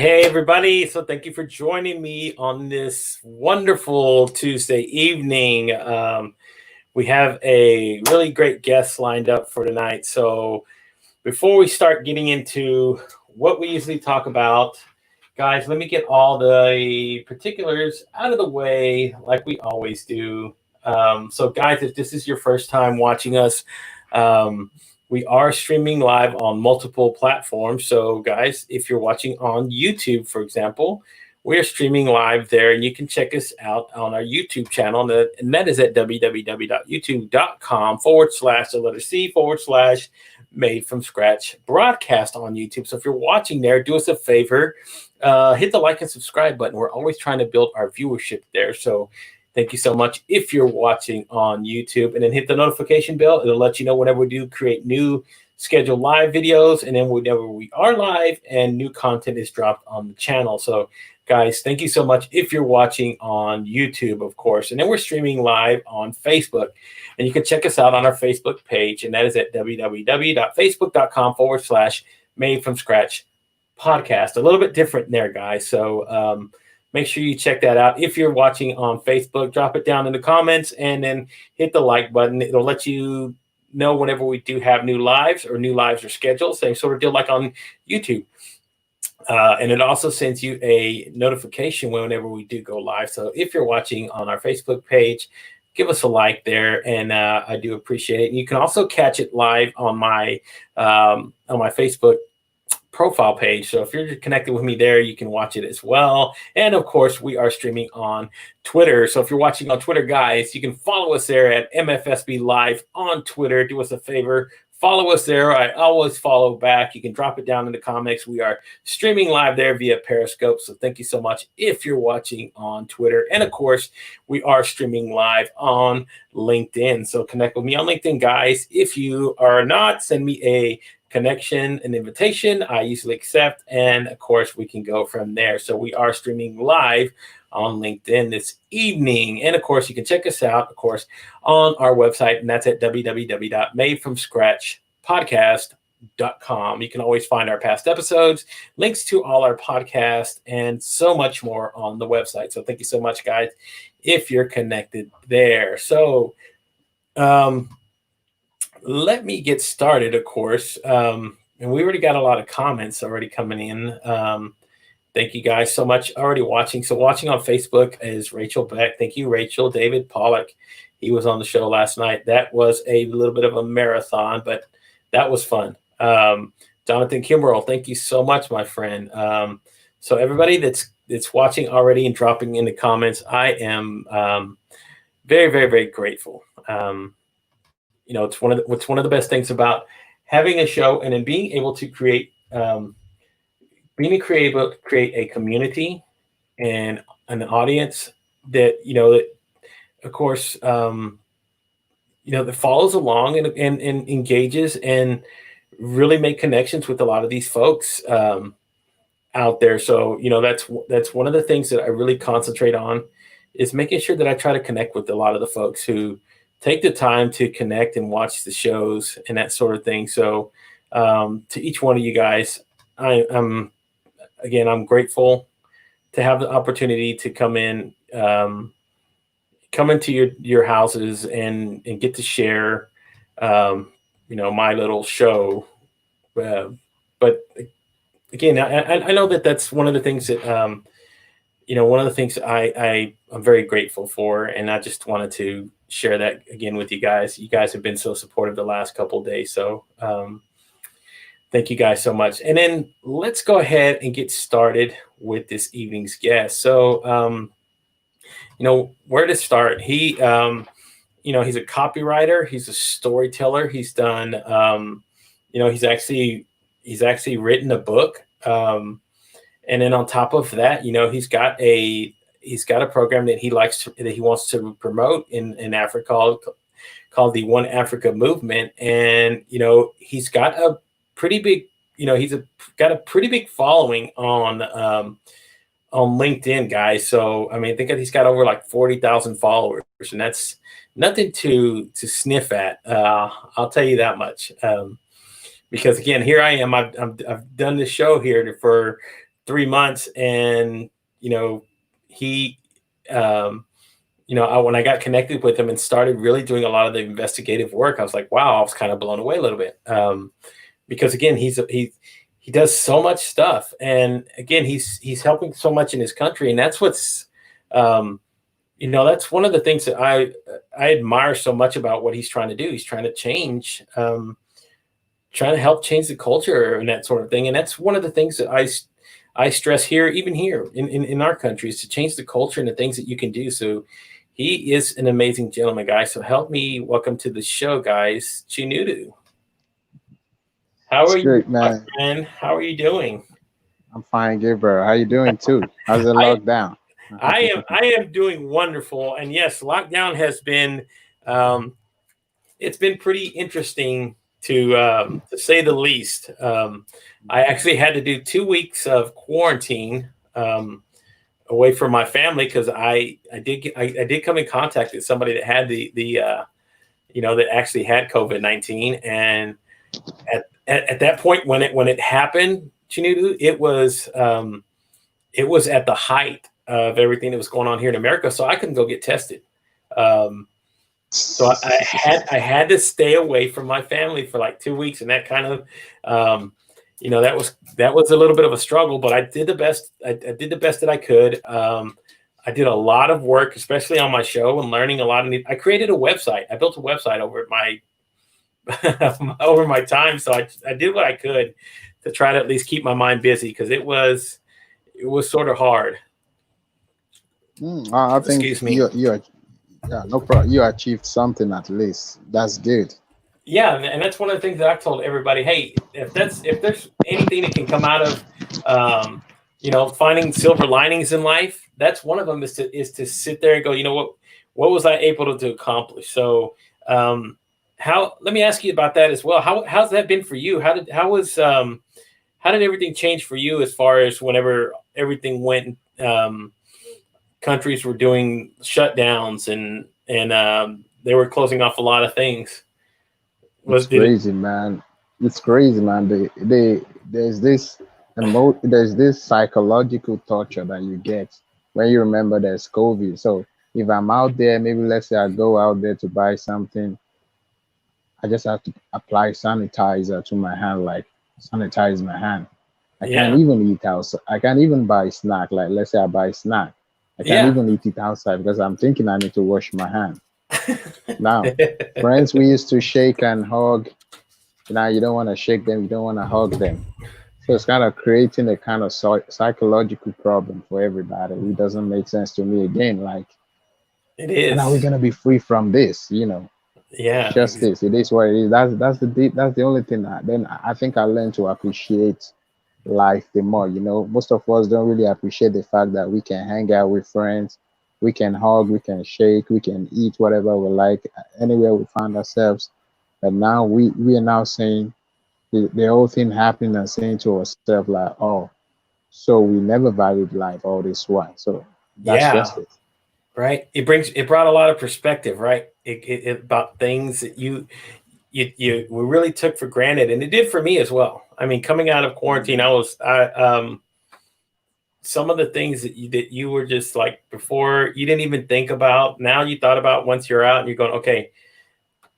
Hey, everybody. So thank you for joining me on this wonderful Tuesday evening. We have a really great guest lined up for tonight. So before we start getting into what we usually talk about, guys, let me get all the particulars out of the way like we always do. So, guys, if this is your first time watching us, um, we are streaming live on multiple platforms. So, guys, if you're watching on YouTube, for example, we're streaming live there, and you can check us out on our YouTube channel, and that is at www.youtube.com/the letter C/ made from scratch broadcast on YouTube. So if you're watching there, do us a favor, hit the like and subscribe button. We're always trying to build our viewership there. So thank you so much if you're watching on YouTube, and then hit the notification bell. It'll let you know whenever we do create new scheduled live videos, and then whenever we are live and new content is dropped on the channel. So guys, thank you so much if you're watching on YouTube, of course. And then we're streaming live on Facebook. And you can check us out on our Facebook page, and that is at www.facebook.com/made from scratch podcast. A little bit different there, guys. So make sure you check that out. If you're watching on Facebook, drop it down in the comments and then hit the like button. It'll let you know whenever we do have new lives are scheduled. Same sort of deal like on YouTube. And it also sends you a notification whenever we do go live. So if you're watching on our Facebook page, give us a like there, and I do appreciate it. And you can also catch it live on my Facebook profile page. So if you're connected with me there, you can watch it as well. And of course, we are streaming on Twitter. So if you're watching on Twitter, guys, you can follow us there at MFSB Live on Twitter. Do us a favor. Follow us there. I always follow back. You can drop it down in the comments. We are streaming live there via Periscope. So thank you so much if you're watching on Twitter. And of course, we are streaming live on LinkedIn. So connect with me on LinkedIn, guys. If you are not, send me a connection, an invitation. I usually accept. And of course, we can go from there. So we are streaming live on LinkedIn this evening. And of course, you can check us out, of course, on our website, and that's at www.madefromscratchpodcast.com. You can always find our past episodes, links to all our podcasts, and so much more on the website. So thank you so much, guys, if you're connected there. So let me get started, of course. And we already got a lot of comments already coming in. Thank you guys so much already watching. So watching on Facebook is Rachel Beck. Thank you, Rachel. David Pollock, he was on the show last night. That was a little bit of a marathon, but that was fun. Jonathan Kimbrell, thank you so much, my friend. So everybody that's watching already and dropping in the comments, I am very, very, very grateful. It's one of the best things about having a show and then being able to create a community and an audience that of course that follows along and engages and really make connections with a lot of these folks out there. So that's one of the things that I really concentrate on, is making sure that I try to connect with a lot of the folks who take the time to connect and watch the shows and that sort of thing. So to each one of you guys, I'm grateful to have the opportunity to come into your houses and get to share, my little show. But again, I know that's one of the things that, I'm very grateful for. And I just wanted to share that again with you guys. You guys have been so supportive the last couple of days. So, thank you guys so much. And then let's go ahead and get started with this evening's guest. So, where to start? He's a copywriter. He's a storyteller. He's done, he's actually written a book. And then on top of that, he's got a program that he wants to promote in Africa called the One Africa Movement. And, he's got a pretty big, got a pretty big following on LinkedIn, guys. So, I think he's got over like 40,000 followers, and that's nothing to sniff at. I'll tell you that much. Because again, here I am. I've done this show here for 3 months, and he, when I got connected with him and started really doing a lot of the investigative work, I was like, wow, I was kind of blown away a little bit, because again, he does so much stuff, and again, he's helping so much in his country, and that's what's that's one of the things that I admire so much about what he's trying to do. He's trying to change, trying to help change the culture and that sort of thing. And that's one of the things that I stress here, even here in our country, is to change the culture and the things that you can do. So he is an amazing gentleman, guys. So help me welcome to the show, guys, Chinedu. How It's are you, great, my man. friend? How are you doing? I'm fine, Gabriel. How you doing too? How's the I lockdown? I am doing wonderful. And yes, lockdown has been um, it's been pretty interesting to say the least. I actually had to do 2 weeks of quarantine, away from my family, because I did come in contact with somebody that had that actually had COVID-19, and at that point when it happened, Chinedu, it was at the height of everything that was going on here in America, so I couldn't go get tested. Um, so I had to stay away from my family for like 2 weeks, and that kind of, that was a little bit of a struggle, but I did the best. I did the best that I could. I did a lot of work, especially on my show, and learning a lot of new. I created a website. I built a website over my over my time, so I did what I could to try to at least keep my mind busy, because it was sort of hard. I think Excuse me. yeah, no problem. You achieved something at least. That's good. Yeah, and that's one of the things that I told everybody. Hey, if there's anything that can come out of, finding silver linings in life, that's one of them, is to sit there and go, what was I able to accomplish? So, how let me ask you about that as well. How's that been for you? How did everything change for you, as far as whenever everything went? Countries were doing shutdowns, and they were closing off a lot of things. It's Was did it? crazy, man. It's crazy, man. There's there's this psychological torture that you get when you remember there's COVID. So if I'm out there, maybe let's say I go out there to buy something, I just have to apply sanitizer to my hand, like sanitize my hand. I can't Yeah, even eat outside. I can't even buy snack. Like let's say I buy snack, I can't yeah. even eat it outside because I'm thinking I need to wash my hand. Now, friends we used to shake and hug, now you don't want to shake them, you don't want to hug them. So it's kind of creating a kind of psychological problem for everybody. It doesn't make sense to me again. Like, It when are we is. gonna be free from this? It's Yeah, just this. It is what it is. That's the only thing that then I think I learned to appreciate life the more. Most of us don't really appreciate the fact that we can hang out with friends, we can hug, we can shake, we can eat whatever we like anywhere we find ourselves. And now we are now saying the whole thing happening and saying to ourselves like, oh, so we never valued life all this while. So that's yeah. just it. Right. It brought a lot of perspective, right? It about things that you we really took for granted, and it did for me as well. I mean, coming out of quarantine, I some of the things that you were just like before, you didn't even think about. Now you thought about once you're out, and you're going, okay,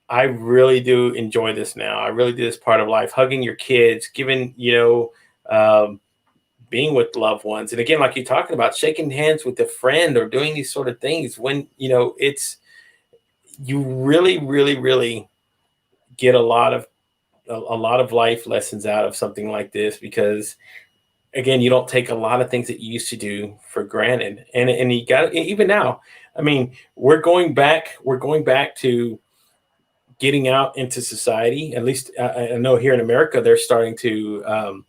I really do enjoy this now. I really do this part of life, hugging your kids, giving, being with loved ones. And again, like you're talking about, shaking hands with a friend or doing these sort of things, when, you really, really, really get a lot of life lessons out of something like this, because again, you don't take a lot of things that you used to do for granted. And you got, even now, I mean, we're going back to getting out into society. At least I know here in America, they're starting to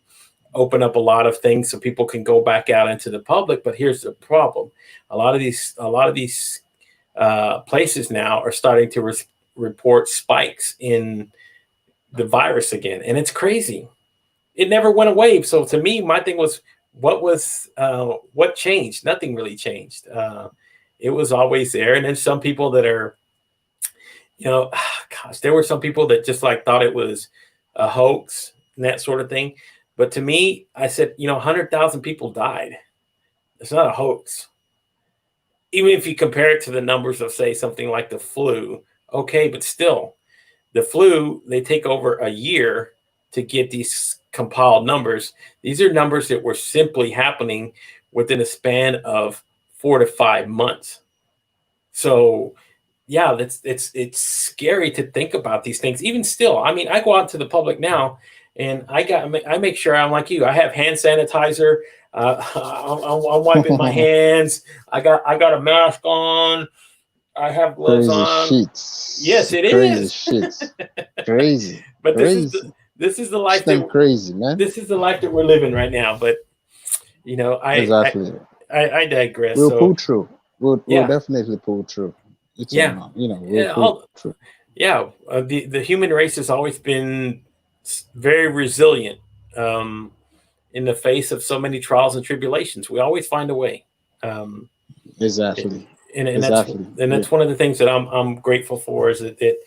open up a lot of things so people can go back out into the public. But here's the problem: a lot of these places now are starting to report spikes in the virus again, and it's crazy. It never went away. So to me, my thing was, what changed? Nothing really changed. It was always there. And then some people that are, gosh, there were some people that just like thought it was a hoax and that sort of thing. But to me, I said, 100,000 people died. It's not a hoax. Even if you compare it to the numbers of, say, something like the flu, okay, but still, the flu, they take over a year to get these compiled numbers. These are numbers that were simply happening within a span of 4 to 5 months. So yeah, it's scary to think about these things. Even still, I mean, I go out to the public now, and I make sure I'm like you. I have hand sanitizer. I'm wiping my hands. I got a mask on. I have gloves Crazy on. Yes, shits. it Crazy is. shits. Crazy. But Crazy. this is the life System that crazy, man. we're living right now. But I Exactly. I digress. We'll So pull through. We'll yeah, definitely pull through. It's a yeah, no, we'll yeah. pull through. The human race has always been very resilient in the face of so many trials and tribulations. We always find a way. Um, Exactly. and Exactly. that's one of the things that I'm grateful for is that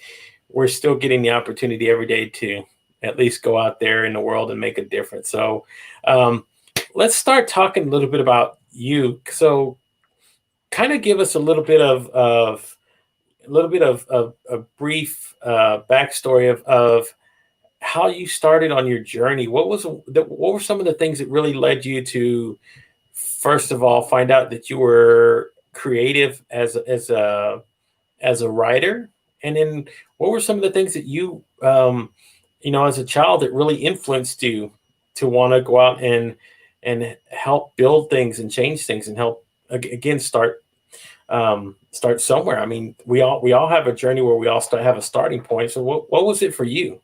we're still getting the opportunity every day to at least go out there in the world and make a difference. So um, let's start talking a little bit about you. So kind of give us a little bit of a little bit of a brief backstory of how you started on your journey. What were some of the things that really led you to first of all find out that you were creative as a writer, and then what were some of the things that as a child that really influenced you to want to go out and help build things and change things and help again start somewhere. I mean, we all have a journey where we all have a starting point. So what was it for you?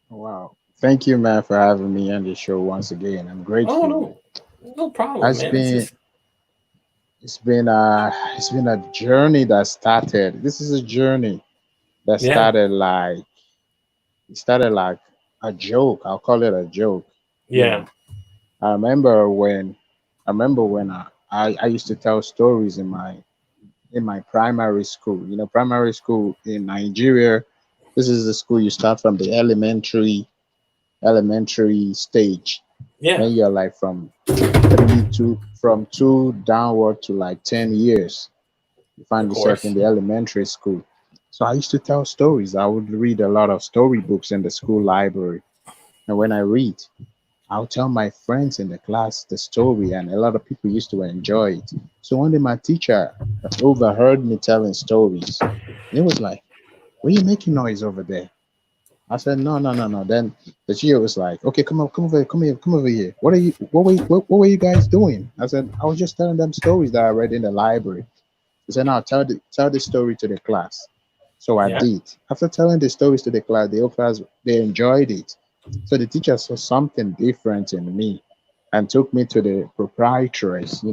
Wow. Thank you, man, for having me on the show once again. I'm Oh grateful, man. no, no problem, It's man. It's been just it's been a journey that started. This is a journey that yeah, started like a joke. I'll call it a joke. You yeah, know, I remember when I used to tell stories in my primary school. Primary school in Nigeria, this is the school you start from the elementary stage. yeah. Then you're like from two downward to like 10 years. You Of find yourself in course. the elementary school. So I used to tell stories. I would read a lot of storybooks in the school library. And when I read, I'll tell my friends in the class the story, and a lot of people used to enjoy it. So one day my teacher overheard me telling stories. And it was like, "What are you making noise over there?" I said, "No, no, no, no." Then the teacher was like, "Okay, come on, come over here, come here, come over here. What were you guys doing?" I said, "I was just telling them stories that I read in the library." He said, "Now tell the story to the class." So I Yeah, did. After telling the stories to the whole class, they enjoyed it. So the teacher saw something different in me and took me to the proprietress.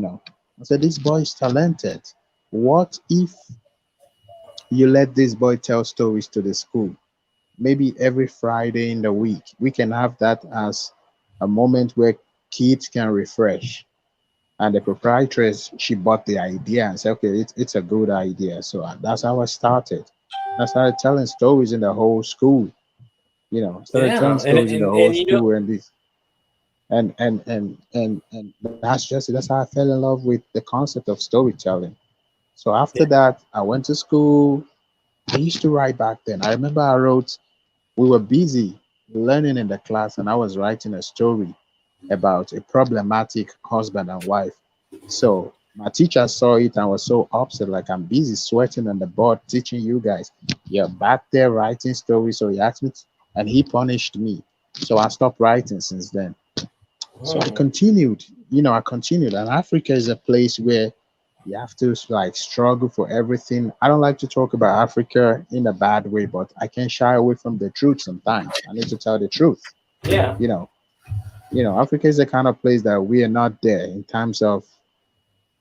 I said, "This boy is talented. What if you let this boy tell stories to the school? Maybe every Friday in the week. We can have that as a moment where kids can refresh." And the proprietress, she bought the idea and said, "Okay, it's a good idea." So that's how I started. I started telling stories in the whole school. I started telling yeah. and stories in the and whole and school, and that's how I fell in love with the concept of storytelling. So after that, I went to school. I used to write back then. I remember we were busy learning in the class, and I was writing a story about a problematic husband and wife. So my teacher saw it and was so upset, like, "I'm busy sweating on the board teaching you guys. You're back there writing stories." So he asked me, and he punished me. So I stopped writing since then. So I mm, continued, I continued. And Africa is a place where you have to like struggle for everything. I don't like to talk about Africa in a bad way, but I can't shy away from the truth sometimes. I need to tell the truth. yeah, You know, Africa is the kind of place that we are not there in terms of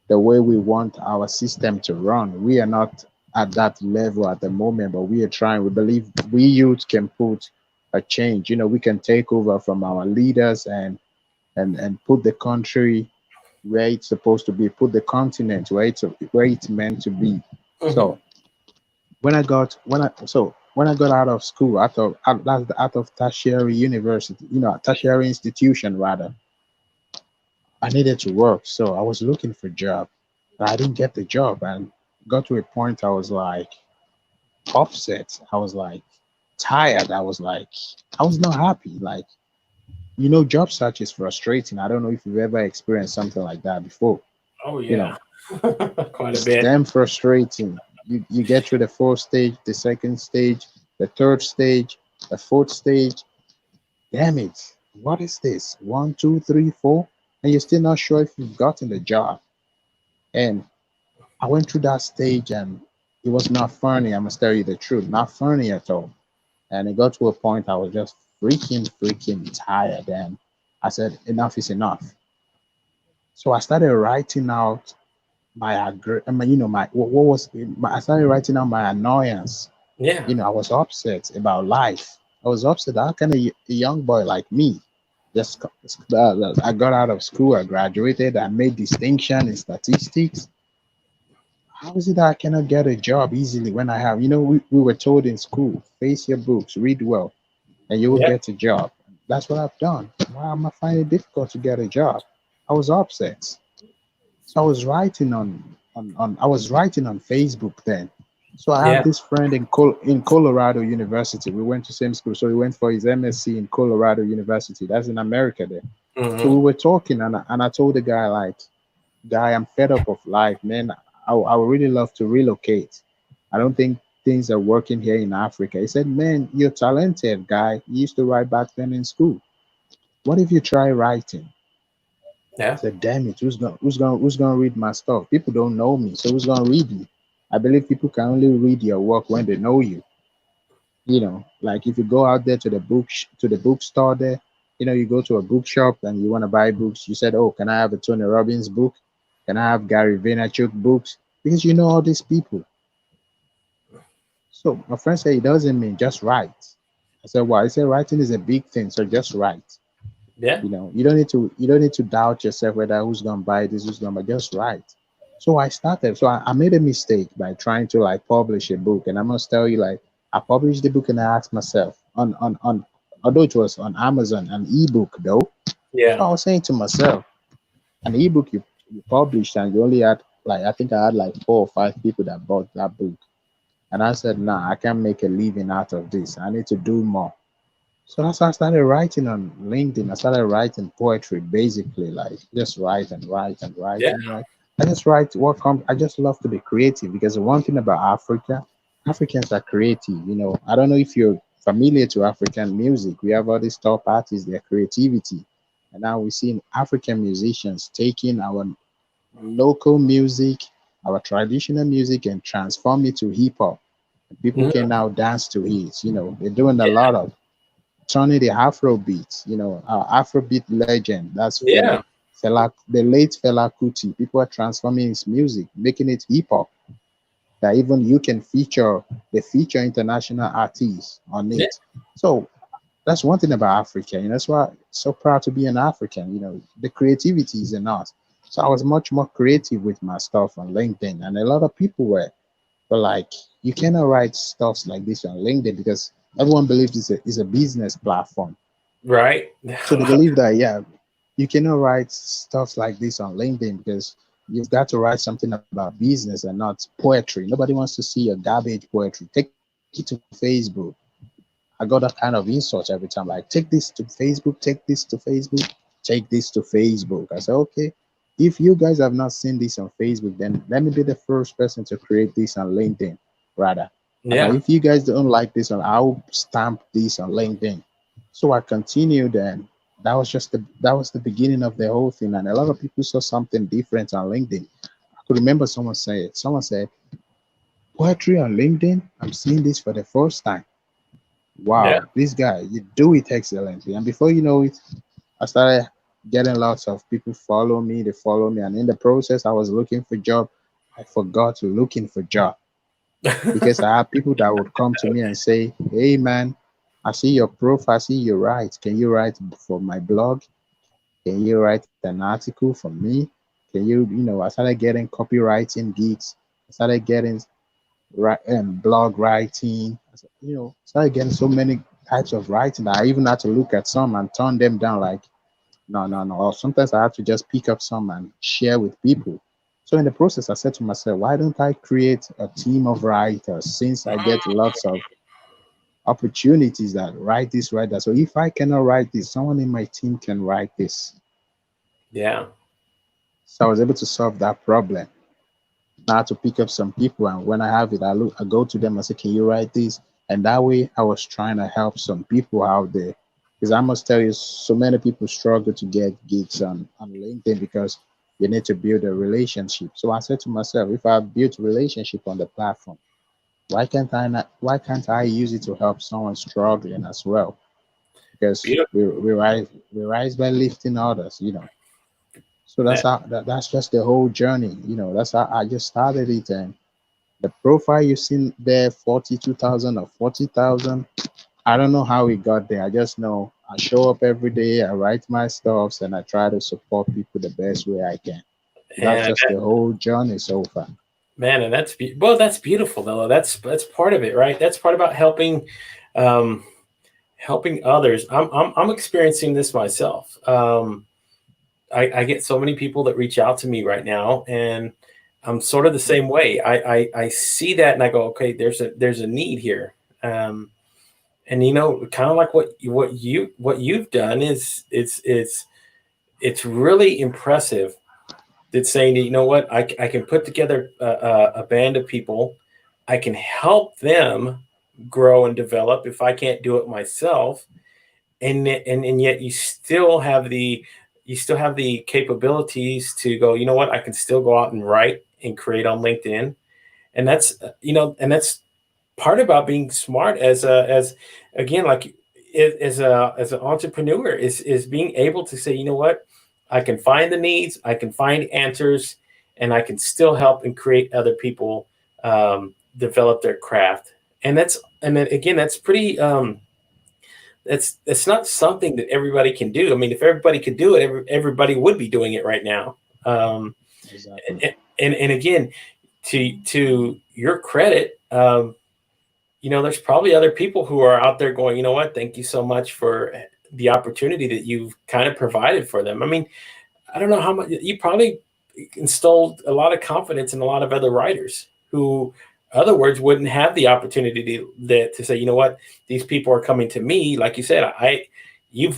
the way we want our system to run. We are not at that level at the moment, but we are trying. We believe we youth can put a change. We can take over from our leaders and put the country where it's supposed to be, put the continent where it's meant to be. hmm So when I got when I so when I got out of school, out of tertiary university, tertiary institution rather, I needed to work. So I was looking for a job. But I didn't get the job and got to a point I was like upset. I was like tired. I was not happy. Like, job search is frustrating. I don't know if you've ever experienced something like that before. Oh You yeah, know, quite a it's bit. damn frustrating. You get through the fourth stage, the second stage, the third stage, the fourth stage. Damn it. What is this? One, two, three, four? And you're still not sure if you've gotten the job. And I went through that stage and it was not funny. I must tell you the truth. Not funny at all. And it got to a point I was just freaking tired. And I said, enough is enough. So I started writing out what was I started writing out my annoyance. Yeah, I was upset about life. I was upset. How can a young boy like me I got out of school, I graduated, I made distinction in statistics. How is it that I cannot get a job easily when I have, we were told in school, face your books, read well, and you will yeah, get a job. That's what I've done. Why am I finding it difficult to get a job? I was upset. So I was writing on Facebook then. So I have yeah. this friend in Colorado University. We went to same school. So he went for his MSc in Colorado University. That's in America there. So we Hmm. were talking and I told the guy like, guy, I'm fed up of life, man. I would really love to relocate. I don't think things are working here in Africa. He said, man, you're talented, guy. You used to write back then in school. What if you try writing? Yeah, Said, damn it, who's gonna read my stuff? People don't know me, so who's gonna read me? I believe people can only read your work when they know you. Like if you go out there to the bookstore there, you go to a bookshop and you want to buy books. You said, oh, can I have a Tony Robbins book? Can I have Gary Vaynerchuk books? Because you know all these people. So my friend said, it doesn't mean just write. I said, well, I said writing is a big thing, so just write. yeah, You don't need to doubt yourself whether who's gonna buy this, who's gonna buy, just write. So I made a mistake by trying to like publish a book, and I must tell you, like, I published the book and I asked myself on although it was on Amazon, an ebook though. So yeah. I was saying to myself, an ebook you published and you only had, like, I think I had like 4 or 5 people that bought that book. And I said, nah, I can't make a living out of this. I need to do more. So that's why I started writing on LinkedIn. I started writing poetry, basically, like just write and write and write Yeah. and write. I just write what comes. I just love to be creative because the one thing about Africa, Africans are creative. I don't know if you're familiar to African music. We have all these top artists, their creativity, and now we're seeing African musicians taking our local music, our traditional music, and transform it to hip hop. People can Mm, now dance to it. They're doing a lot of turning the Afrobeat, our Afrobeat legend, that's yeah. The late Fela Kuti. People are transforming his music, making it hip hop. That even you can they feature international artists on Yeah. it. So that's one thing about Africa. That's why I'm so proud to be an African. The creativity is in us. So I was much more creative with my stuff on LinkedIn, and a lot of people were. But like, you cannot write stuff like this on LinkedIn because everyone believes it's a business platform. Right. So they believe that, yeah, you cannot write stuff like this on LinkedIn because you've got to write something about business and not poetry. Nobody wants to see your garbage poetry. Take it to Facebook. I got that kind of insult every time. Like, take this to Facebook, take this to Facebook. I said, okay, if you guys have not seen this on Facebook, then let me be the first person to create this on LinkedIn, rather. I was like, Yeah. if you guys don't like this one, I'll stamp this on LinkedIn. So I continued, and that was the beginning of the whole thing. And a lot of people saw something different on LinkedIn. I could remember someone said, poetry on LinkedIn? I'm seeing this for the first time. Yeah. Wow, this guy, you do it excellently. And before you know it, I started getting lots of people they follow me. And in the process, I was looking for job. I forgot to looking for job because I had people that would come to me and say, hey man, I see your profile, I see you write. Can you write for my blog? Can you write an article for me? I started getting copywriting gigs. I started getting blog writing. I said, started getting so many types of writing that I even had to look at some and turn them down. Like, no, no, no. Or sometimes I have to just pick up some and share with people. So in the process, I said to myself, why don't I create a team of writers since I get lots of opportunities that write this, write that. So if I cannot write this, someone in my team can write this. Yeah. So I was able to solve that problem. Now I had to pick up some people, and when I have it, I go to them and say, "Can you write this?" And that way, I was trying to help some people out there. Because I must tell you, so many people struggle to get gigs on LinkedIn because you need to build a relationship. So I said to myself, if I built a relationship on the platform, why can't I use it to help someone struggling as well? Because Beautiful. we rise by lifting others. So Man, that's just the whole journey. That's how I just started it. And the profile you seen there, 42,000 or 40,000, I don't know how we got there. I just know I show up every day, I write my stuffs, and I try to support people the best way I can. That's and just the whole journey so far. man, and well, that's beautiful though. That's part of it, right? That's part about um, helping others. I'm experiencing this myself. I get so many people that reach out to me right now, and I'm sort of the same way. I see that and I go, okay, there's a need here. And kind of like what you've done is it's really impressive. That's saying that, you know what, I can put together a band of people. I can help them grow and develop if I can't do it myself, and yet you still have the capabilities to go, you know what, I can still go out and write and create on LinkedIn. And that's part about being smart as again, like, as an entrepreneur, is being able to say, you know what, I can find the needs, I can find answers, and I can still help and create other people develop their craft. And then again, that's pretty that's not something that everybody can do. I mean, if everybody could do it, everybody would be doing it right now. Exactly. And again, to your credit, there's probably other people who are out there going, you know what, thank you so much for the opportunity that you've kind of provided for them. I mean, I don't know how much you probably installed a lot of confidence in a lot of other writers who, other words, wouldn't have the opportunity to say, you know what, these people are coming to me. Like you said, you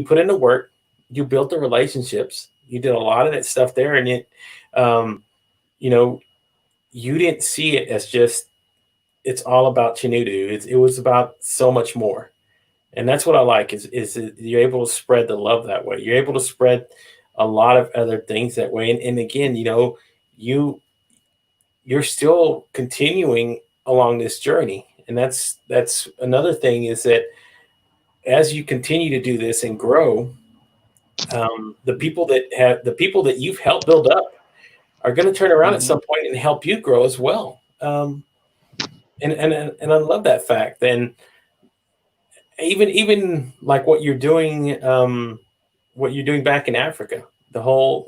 put in the work, you built the relationships, you did a lot of that stuff there, and um, you know, you didn't see it as just it's all about Chinedu. It was about so much more, and that's what I like is that you're able to spread the love that way. You're able to spread a lot of other things that way, and again, you you're still continuing along this journey, and that's another thing is that as you continue to do this and grow, the people that you've helped build up are going to turn around at Mhm. some point and help you grow as well. And I love that fact. And even like what you're doing back in Africa, the whole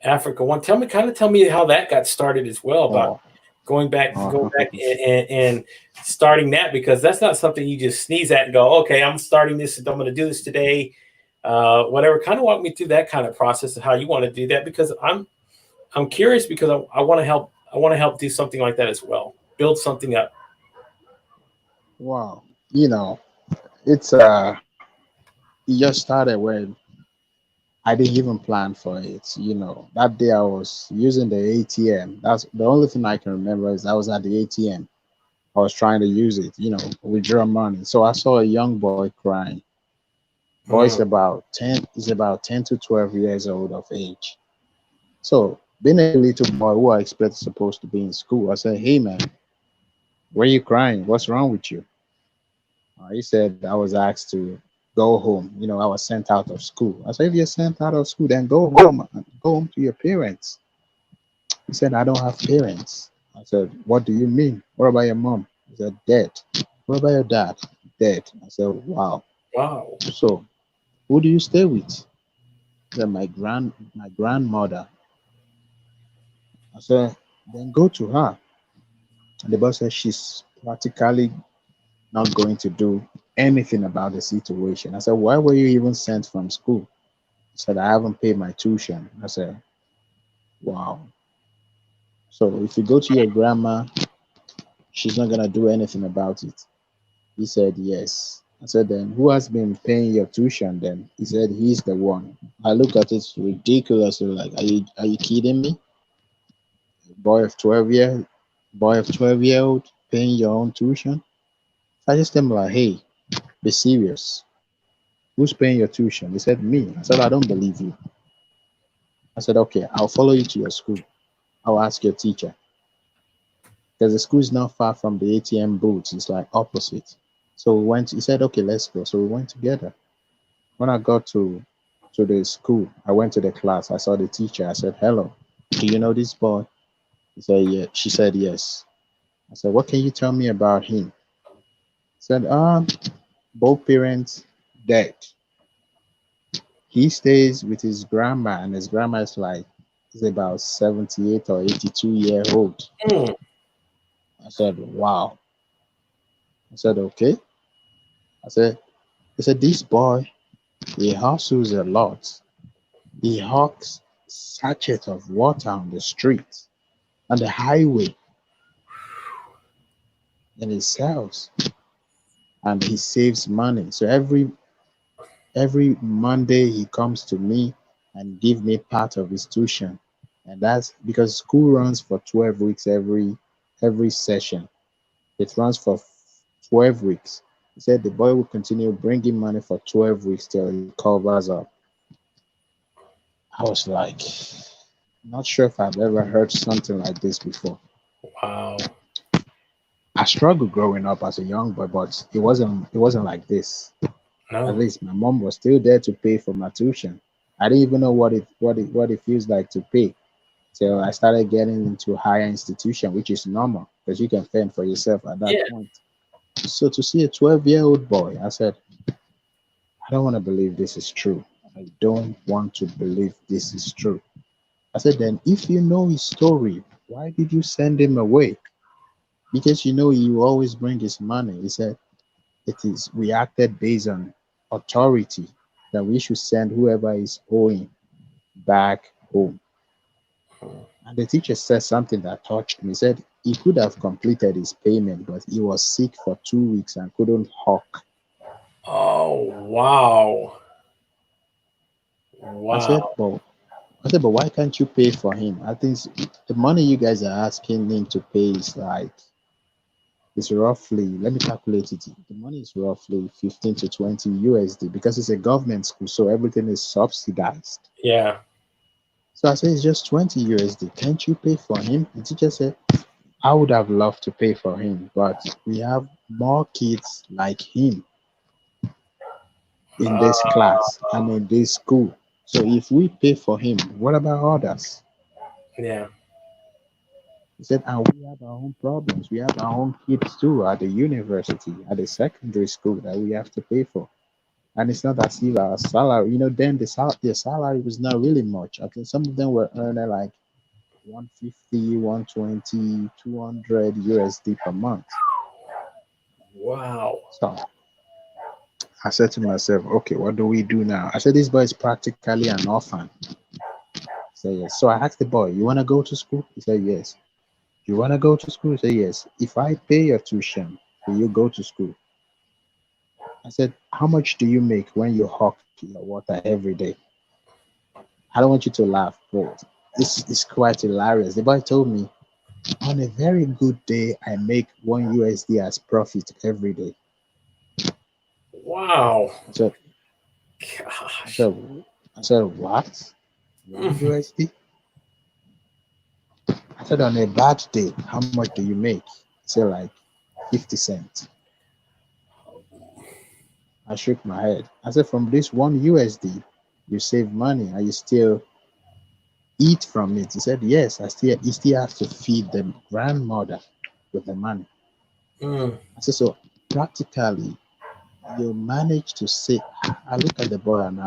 Africa one. Tell me how that got started as well, about Oh, going back oh. and starting that, because that's not something you just sneeze at and go, okay, I'm starting this and I'm going to do this today. Whatever. Kind of walk me through that kind of process of how you want to do that, because I'm curious, because I want to help. I want to help do something like that as well. Build something up. Wow. You know, it's it just started when I didn't even plan for it. That day I was using the ATM. That's the only thing I can remember is I was at the ATM. I was trying to use it, withdraw money. So I saw a young boy crying. Boy is Mm, about 10 to 12 years old of age. So being a little boy who I expect supposed to be in school, I said, "Hey man, why are you crying? What's wrong with you?" He said I was asked to go home. I was sent out of school. I said, "If you're sent out of school, then go home. Go home to your parents." He said, "I don't have parents." I said, "What do you mean? What about your mom?" He said, "Dead." "What about your dad?" "Dead." I said, "Wow. wow. So who do you stay with?" He said, my grandmother." I said, "Then go to her." And the boy said, "She's practically not going to do anything about the situation. I said, why were you even sent from school? He said, I haven't paid my tuition. I said, wow. So if you go to your grandma, she's not gonna do anything about it. He said, yes. I said, then who has been paying your tuition then? He said, he's the one. I looked at it ridiculously like, are you kidding me? Boy of 12 year old paying your own tuition? I just told him like, hey, be serious. Who's paying your tuition? He said, me. I said, I don't believe you. I said, okay, I'll follow you to your school. I'll ask your teacher. Because the school is not far from the ATM booths. It's like opposite. So we went, he said, okay, let's go. So we went together. When I got to the school, I went to the class. I saw the teacher. I said, hello, do you know this boy? He said, yeah. She said, yes. I said, what can you tell me about him? He said, both parents dead. He stays with his grandma, and his grandma is like, is about 78 or 82 year old. Mm. I said, wow. I said, okay. I said, this boy, he hustles a lot. He hawks sachets of water on the street, on the highway, and he sells, and he saves money. So every Monday he comes to me and give me part of his tuition, and that's because school runs for 12 weeks every session. It runs for 12 weeks. He said the boy will continue bringing money for 12 weeks till he covers up. I was like, not sure if I've ever heard something like this before. Wow. I struggled growing up as a young boy, but it wasn't like this. At No. least my mom was still there to pay for my tuition. I didn't even know what it feels like to pay till I started getting into higher institution, which is normal because you can fend for yourself at that Yeah. point. So to see a 12-year-old boy, I said, I don't want to believe this is true. I don't want to believe this is true. I said, then if you know his story, why did you send him away? Because you know he will always bring his money. He said, it is we acted based on authority that we should send whoever is owing back home. And the teacher said something that touched me. He said he could have completed his payment, but he was sick for 2 weeks and couldn't hawk. Oh, wow. I said, Wow. well, but why can't you pay for him? I think the money you guys are asking him to pay is like it's roughly, let me calculate it. The money is roughly 15 to 20 USD because it's a government school, so everything is subsidized. Yeah. So I said it's just 20 USD. Can't you pay for him? The teacher said, I would have loved to pay for him, but we have more kids like him in Uh, this class and in this school. So if we pay for him, what about others? yeah. He said, and we have our own problems. We have our own kids too at the university, at the secondary school that we have to pay for. And it's not as if our salary, then the salary was not really much. I think some of them were earning like 150, 120, 200 USD per month. Wow. So I said to myself, okay, what do we do now? I said, this boy is practically an orphan. He said, yes. So I asked the boy, you want to go to school? He said, yes. You want to go to school? He said, yes. If I pay your tuition, will you go to school? I said, how much do you make when you hawk your water every day? I don't want you to laugh, but it's quite hilarious. The boy told me, on a very good day, I make 1 USD as profit every day. Wow. I said, I Gosh. said, I said, what? One Mhm. USD? I said, on a bad day, how much do you make? He said, like 50 cents. I shook my head. I said, from this 1 USD, you save money and you still eat from it. He said, yes, you still have to feed the grandmother with the money. Mm. I said, so practically, you manage to save. I looked at the boy and I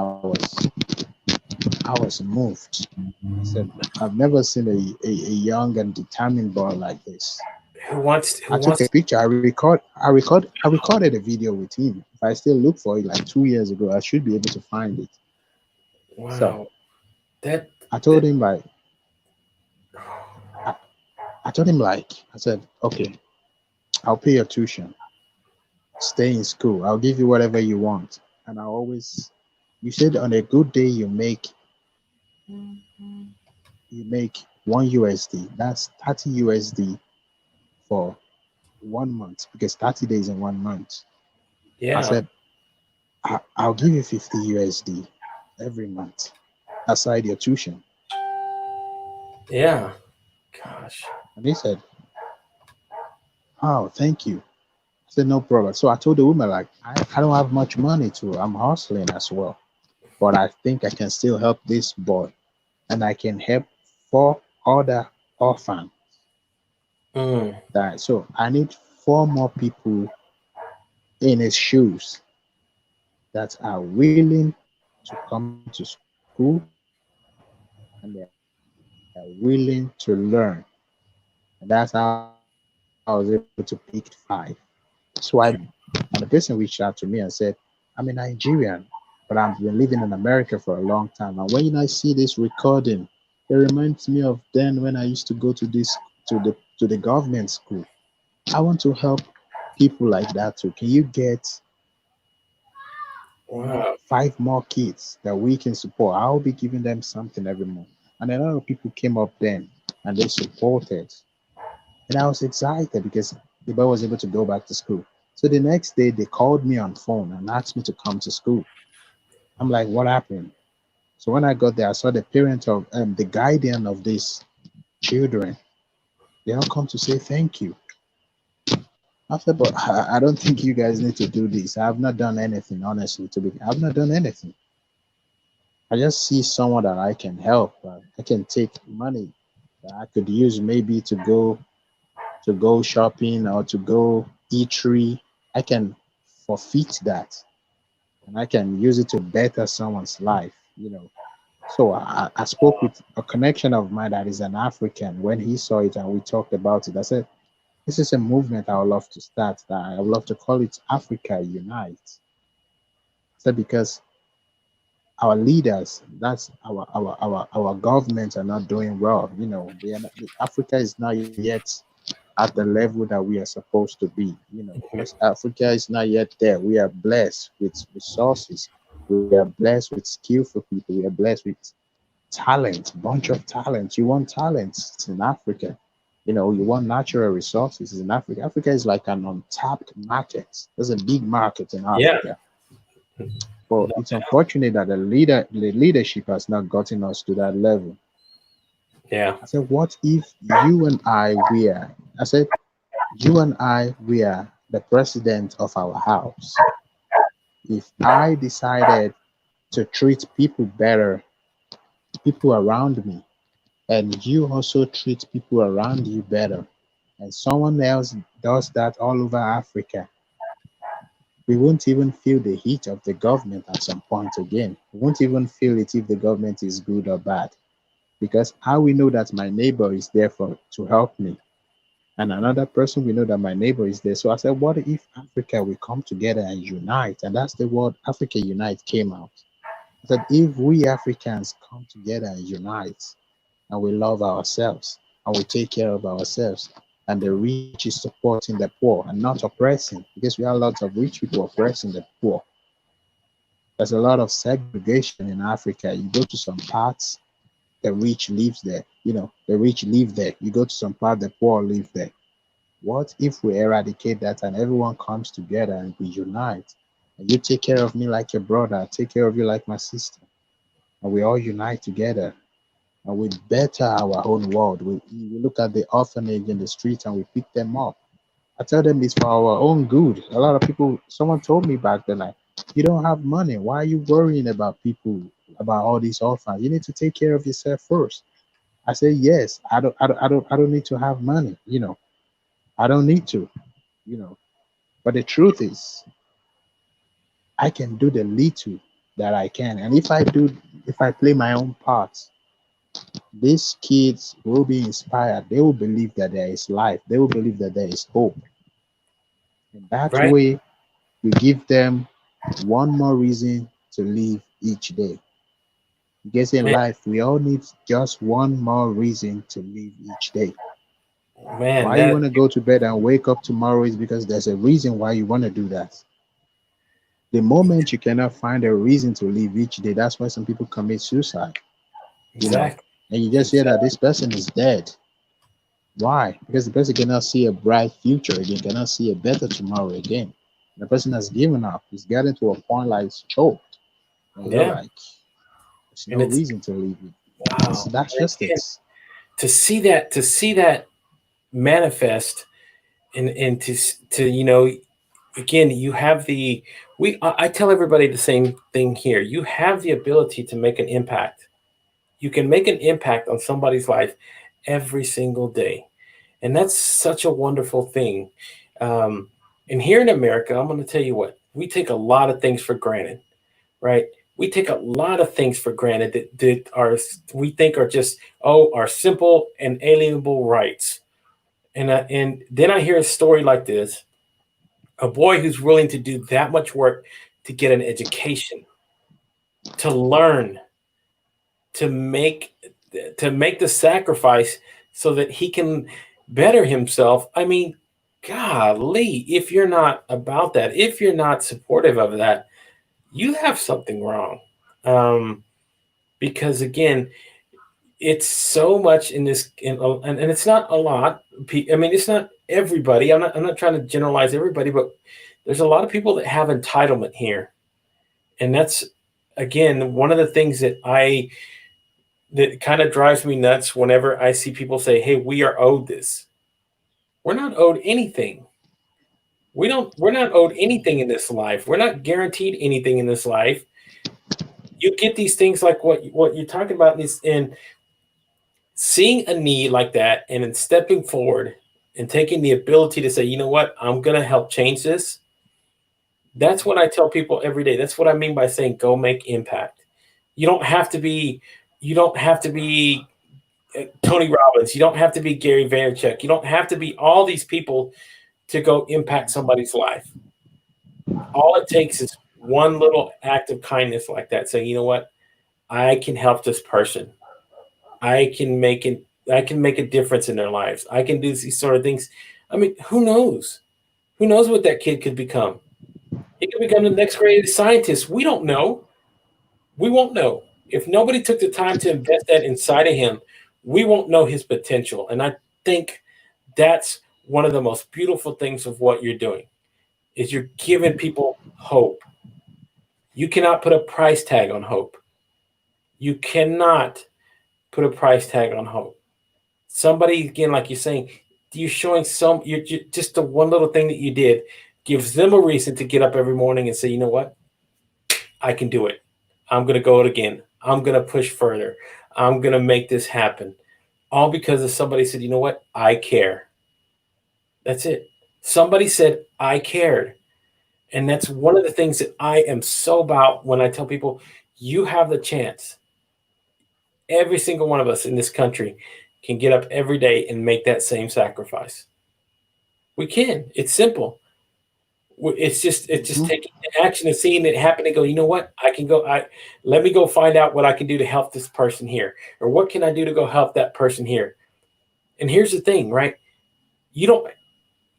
was moved. I said, I've never seen a young and determined boy like this. Who I took a wants? picture. I recorded a video with him. If I still look for it, like 2 years ago, I should be able to find it. So Wow, that I told that. him like, I, I told him like, I said, okay, I'll pay your tuition. Stay in school. I'll give you whatever you want. And I always, you said on a good day you make 1 USD. That's 30 USD for 1 month because 30 days in 1 month. I Yeah, said, I'll give you 50 USD every month aside your tuition. yeah. Gosh. And he said, oh, thank you. I said, no problem. So I told the woman, like, I don't have much money too. I'm hustling as well. But I think I can still help this boy and I can help 4 other orphans. Mm, That so I need 4 more people in his shoes that are willing to come to school and they are willing to learn. And that's how I was able to pick 5. So I picked 5. And the person reached out to me and said, I'm a Nigerian, but I've been living in America for a long time. And when I see this recording, it reminds me of then when I used to go to the government school. I want to help people like that too. Can you get wow. 5 more kids that we can support? I'll be giving them something every month. And a lot of people came up then and they supported. And I was excited because the boy was able to go back to school. So the next day they called me on phone and asked me to come to school. I'm like, what happened? So when I got there, I saw the parent of the guardian of these children. They all come to say thank you. I said, but I don't think you guys need to do this. I have not done anything, honestly. I've not done anything. I just see someone that I can help. I can take money that I could use maybe to go shopping or to go eatery. I can forfeit that and I can use it to better someone's life. So I spoke with a connection of mine that is an African. When he saw it and we talked about it, I said, this is a movement I would love to start. That I would love to call it Africa Unite. I said because our leaders, that's our governments are not doing well. They are not, Africa is not yet at the level that we are supposed to be. Africa is not yet there. We are blessed with resources. We are blessed with skillful people. We are blessed with talent, bunch of talent. You want talent, it's in Africa. You want natural resources, it's in Africa. Africa is like an untapped market. There's a big market in Yeah. Africa. But it's unfortunate that the leadership has not gotten us to that level. Yeah. I said, what if you and I said, you and I, we are the president of our house. If I decided to treat people better, people around me, and you also treat people around you better, and someone else does that all over Africa, we won't even feel the heat of the government at some point again. We won't even feel it if the government is good or bad. Because how we know that my neighbor is there to help me, and another person we know that my neighbor is there. So I said, what if Africa will come together and unite? And that's the word Africa Unite came out. I said, if we Africans come together and unite, and we love ourselves and we take care of ourselves. And the rich is supporting the poor and not oppressing because we have lots of rich people oppressing the poor. There's a lot of segregation in Africa. You go to some parts, the rich lives there. The rich live there. You go to some part, the poor live there. What if we eradicate that and everyone comes together and we unite? And you take care of me like your brother, I take care of you like my sister, and we all unite together and we better our own world. We look at the orphanage in the street and we pick them up. I tell them it's for our own good. A lot of people, someone told me back then, like, you don't have money. Why are you worrying about people, about all these orphans? You need to take care of yourself first. I say, yes, I don't need to have money. I don't need to, you know. But the truth is, I can do the little that I can. And if I play my own part, These kids will be inspired. They will believe that there is life. They will believe that there is hope. And that Right? way, we give them one more reason to live each day. Because in Man, life, we all need just one more reason to live each day. man, Why you that want to go to bed and wake up tomorrow is because there's a reason why you want to do that. The moment you cannot find a reason to live each day, that's why some people commit suicide, you know. exactly, And you just hear that exactly. this person is dead. Why? Because the person cannot see a bright future again, cannot see a better tomorrow again. The person has given up. He's getting to a point like it's choked. And you're Yeah, like, there's and no it's reason to live it. wow. That's And just it. again, to see that manifest, and to again, you have the I tell everybody the same thing here. You have the ability to make an impact. You can make an impact on somebody's life every single day, and that's such a wonderful thing. Um, and here in America, I'm going to tell you what, we take a lot of things for granted, right? We take a lot of things for granted that are, we think are just, are simple and alienable rights. And then I hear a story like this: a boy who's willing to do that much work to get an education, to learn, to make to make the sacrifice so that he can better himself. I mean, golly, if you're not about that, if you're not supportive of that, you have something wrong. Um, because again, it's so much in this, and it's not a lot. I mean, it's not everybody. I'm not trying to generalize everybody, but there's a lot of people that have entitlement here, and that's again one of the things that kind of drives me nuts whenever I see people say, "Hey, we are owed this." We're not owed anything. We're not owed anything in this life. We're not guaranteed anything in this life. You get these things like what you're talking about in this, and seeing a need like that, and then stepping forward and taking the ability to say, "You know what? I'm going to help change this." That's what I tell people every day. That's what I mean by saying go make impact. You don't have to be you don't have to be Tony Robbins. You don't have to be Gary Vaynerchuk. You don't have to be all these people to go impact somebody's life. All it takes is one little act of kindness like that, saying, "You know what? I can help this person. I can make it. I can make a difference in their lives. I can do these sort of things." I mean, who knows? Who knows what that kid could become? He could become the next greatest scientist. We don't know. We won't know. If nobody took the time to invest that inside of him, we won't know his potential. And I think that's one of the most beautiful things of what you're doing is you're giving people hope. You cannot put a price tag on hope. You cannot put a price tag on hope. Somebody, again, like you're saying, you're showing just the one little thing that you did gives them a reason to get up every morning and say, "You know what? I can do it. I'm going to go it again. I'm going to push further. I'm going to make this happen." All because of somebody said, "You know what? I care." That's it. Somebody said, "I cared." And that's one of the things that I am so about when I tell people, you have the chance. Every single one of us in this country can get up every day and make that same sacrifice. We can. It's simple. It's just Mhm. taking the action and seeing it happen and go, "You know what? I can go. I Let me go find out what I can do to help this person here, or what can I do to go help that person here." And here's the thing, right? You don't.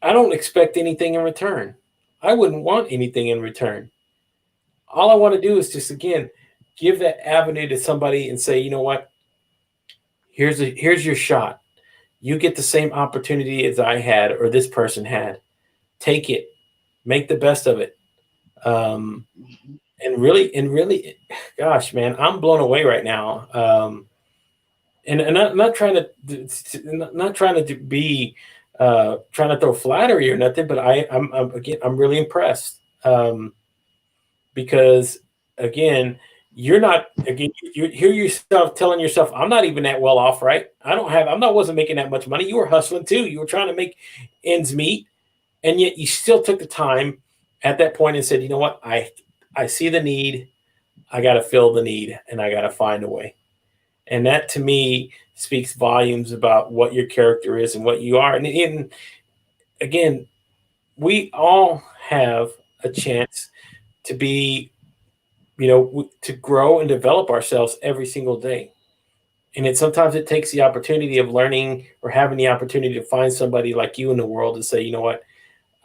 I don't expect anything in return. I wouldn't want anything in return. All I want to do is just again give that avenue to somebody and say, "You know what? Here's your shot. You get the same opportunity as I had or this person had. Take it. Make the best of it." Um, and really, gosh, man, I'm blown away right now. And I'm not trying not trying to be trying to throw flattery or nothing, but I'm again, I'm really impressed. Because again, you're not again, you hear yourself telling yourself, "I'm not even that well off, right? I'm not wasn't making that much money." You were hustling too. You were trying to make ends meet, and yet you still took the time at that point and said, "You know what? I see the need. I got to fill the need, and I got to find a way." And that to me speaks volumes about what your character is and what you are. And again, we all have a chance to be, to grow and develop ourselves every single day. And sometimes it takes the opportunity of learning or having the opportunity to find somebody like you in the world and say, you know what,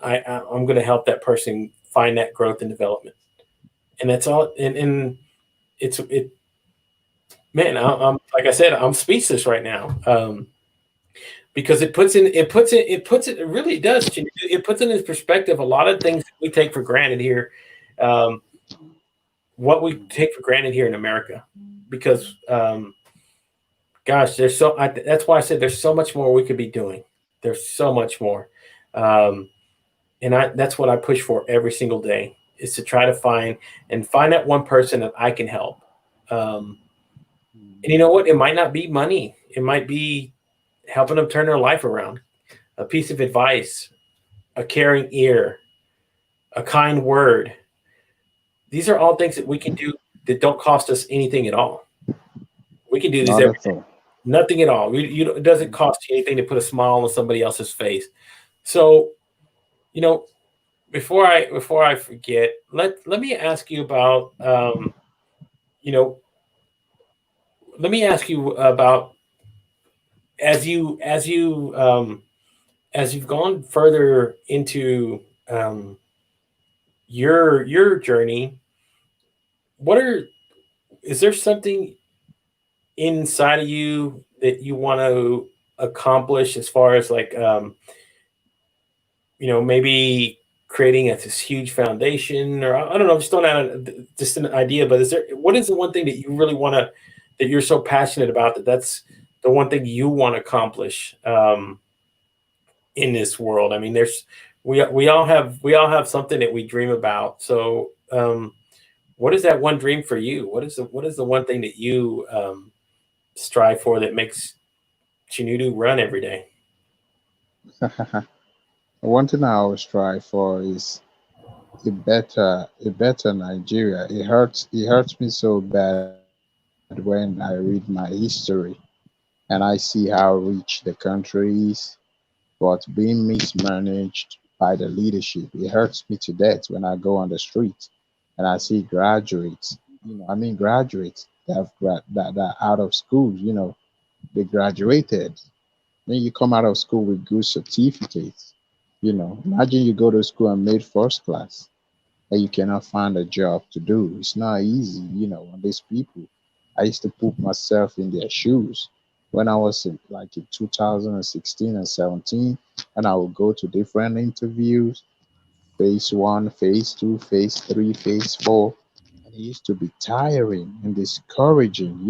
I'm going to help that person find that growth and development. And that's all. And it, man, I'm like I said, I'm speechless right now. Because it really does. It puts it in perspective a lot of things that we take for granted here, um, what we take for granted here in America. Because gosh, that's why I said there's so much more we could be doing. There's so much more, um, and that's what I push for every single day is to try to find that one person that I can help. Um, and you know what? It might not be money. It might be helping them turn their life around. A piece of advice, a caring ear, a kind word. These are all things that we can do that don't cost us anything at all. We can do these Not every at day. all. Nothing at all. It doesn't cost you anything to put a smile on somebody else's face. So, you know, before I forget, let me ask you about you know, let me ask you about as you as you as you've gone further into um, your journey. What are is there something inside of you that you want to accomplish as far as like maybe creating this huge foundation, or I don't know, just throwing out just an idea. But what is the one thing that you really want to, that you're so passionate about, that's the one thing you want to accomplish in this world? I mean, we all have something that we dream about. So what is that one dream for you? What is the one thing that you strive for that makes Chinedu run every day? One thing I always strive for is a better Nigeria. It hurts me so bad when I read my history and I see how rich the country is, but being mismanaged by the leadership. It hurts me to death when I go on the street and I see graduates, graduates that that are out of school, they graduated. Then you come out of school with good certificates. Imagine you go to school and made first class and you cannot find a job to do. It's not easy, on these people. I used to put myself in their shoes when I was in 2016 and 17, and I would go to different interviews, phase one, phase two, phase three, phase four, and it used to be tiring and discouraging,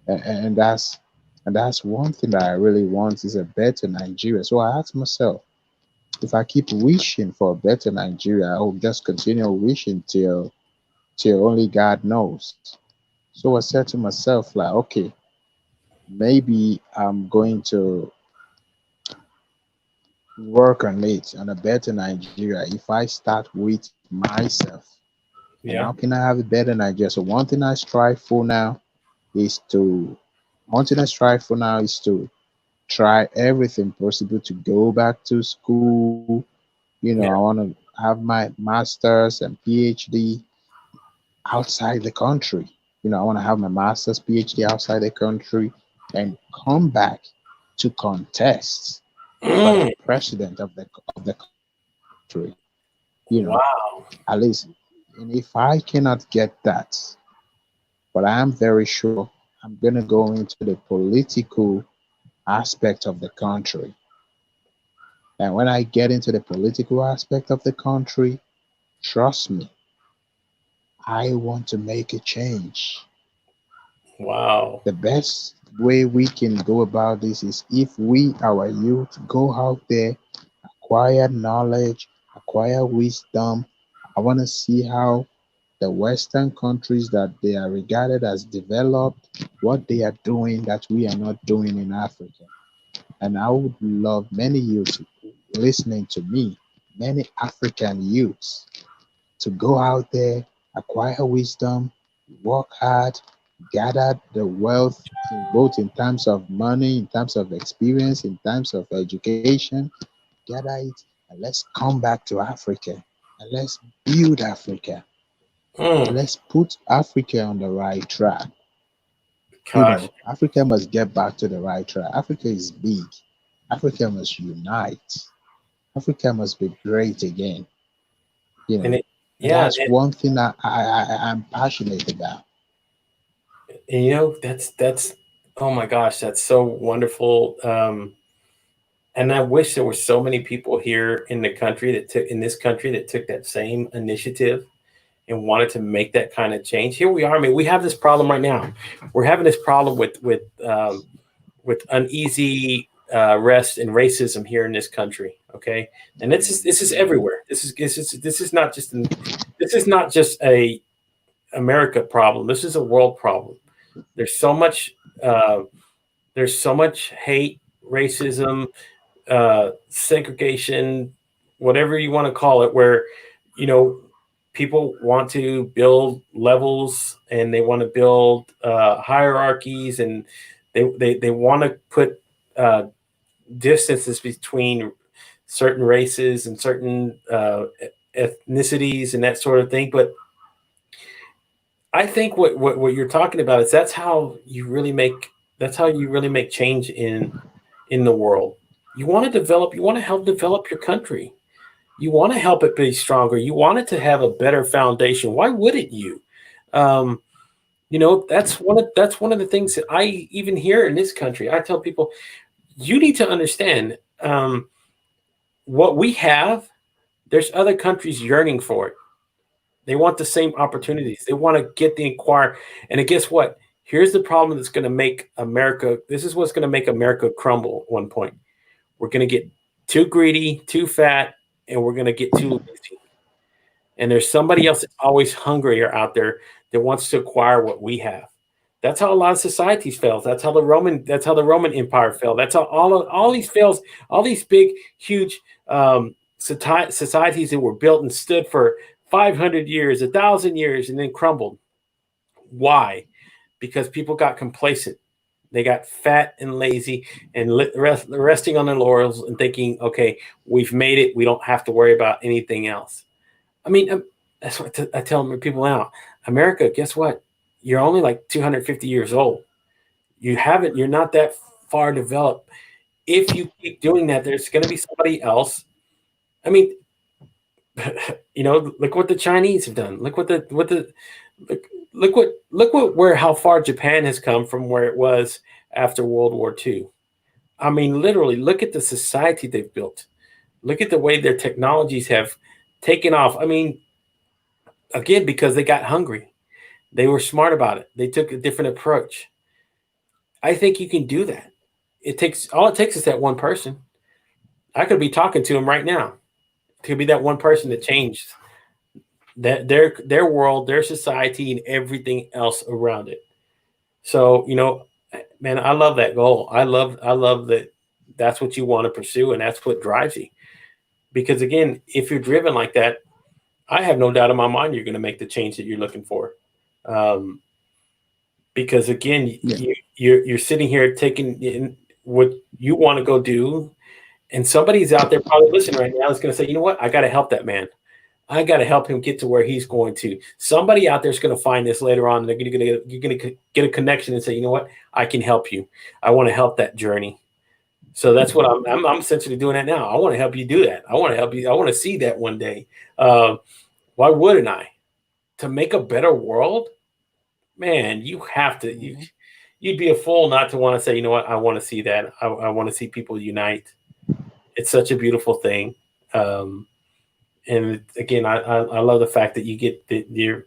and that's one thing that I really want is a better Nigeria. So I asked myself, if I keep wishing for a better Nigeria, I will just continue wishing till only God knows. So I said to myself, like, okay, maybe I'm going to work on it on a better Nigeria if I start with myself. And how Yeah. can I have a better Nigeria? So one thing I strive for now is to try everything possible to go back to school. I Yeah. want to have my master's and PhD outside the country. I want to have my master's, PhD outside the country and come back to contest for the Mm, president of the country. wow. At least, and if I cannot get that, but I am very sure I'm gonna go into the political aspect of the country. And when I get into the political aspect of the country, trust me, I want to make a change. Wow. The best way we can go about this is if we, our youth, go out there, acquire knowledge, acquire wisdom. I want to see how the Western countries that they are regarded as developed, what they are doing that we are not doing in Africa. And I would love many youths listening to me, many African youths, to go out there, acquire wisdom, work hard, gather the wealth in both in terms of money, in terms of experience, in terms of education, gather it, and let's come back to Africa and let's build Africa and Mm, let's put Africa on the right track. gosh, Africa must get back to the right track. Africa is big. Africa must unite. Africa must be great again. and it, And yeah, that's one thing I'm passionate about. and that's oh my gosh, that's so wonderful. And I wish there were so many people here in the country that took in this country that took that same initiative and wanted to make that kind of change. Here we are. I mean, we have this problem right now. We're having this problem with uneasy rest and racism here in this country. Okay, and this is everywhere. This is not just this is not just a America problem. This is a world problem. There's so much uh, there's so much hate, racism, segregation, whatever you want to call it, where you know people want to build levels and they want to build hierarchies and they want to put uh, distances between certain races and certain ethnicities and that sort of thing. But I think what you're talking about is that's how you really make change in the world. You want to help develop your country. You want to help it be stronger. You want it to have a better foundation. Why wouldn't you? Um, that's one of the things that I even here in this country. I tell people, you need to understand what we have. There's other countries yearning for it. They want the same opportunities. They want to get the inquire. And guess what? Here's the problem that's going to make America. This is what's going to make America crumble at one point. We're going to get too greedy, too fat, and we're going to get too lazy. And there's somebody else that's always hungrier out there that wants to acquire what we have. That's how a lot of societies fail. That's how the Roman Empire fell. That's how all these fails, all these big, huge societies that were built and stood for 500 years, 1,000 years, and then crumbled. Why? Because people got complacent. They got fat and lazy and resting on their laurels and thinking, okay, we've made it. We don't have to worry about anything else. I mean, that's what I tell people now. America, guess what? You're only like 250 years old. You're not that far developed. If you keep doing that, there's going to be somebody else. I mean, look what the Chinese have done. Look where how far Japan has come from where it was after World War II. I mean, literally, look at the society they've built. Look at the way their technologies have taken off. I mean, again, because they got hungry. They were smart about it. They took a different approach. I think you can do that. It takes is that one person. I could be talking to him right now. It could be that one person that changed that their world, their society, and everything else around it. So man, I love that goal. I love that. That's what you want to pursue, and that's what drives you. Because again, if you're driven like that, I have no doubt in my mind you're going to make the change that you're looking for. Um, because again, Yeah. you're sitting here taking in what you want to go do, and somebody's out there probably listening right now is going to say, you know what, I got to help that man. I got to help him get to where he's going to. Somebody out there is going to find this later on. And you're going to get a connection and say, you know what, I can help you. I want to help that journey. So that's what I'm essentially doing that now. I want to help you do that. I want to help you. I want to see that one day. Why wouldn't I? To make a better world, man, you have to. You'd be a fool not to want to say, you know what, I want to see that. I want to see people unite. It's such a beautiful thing. And again, I love the fact that you get that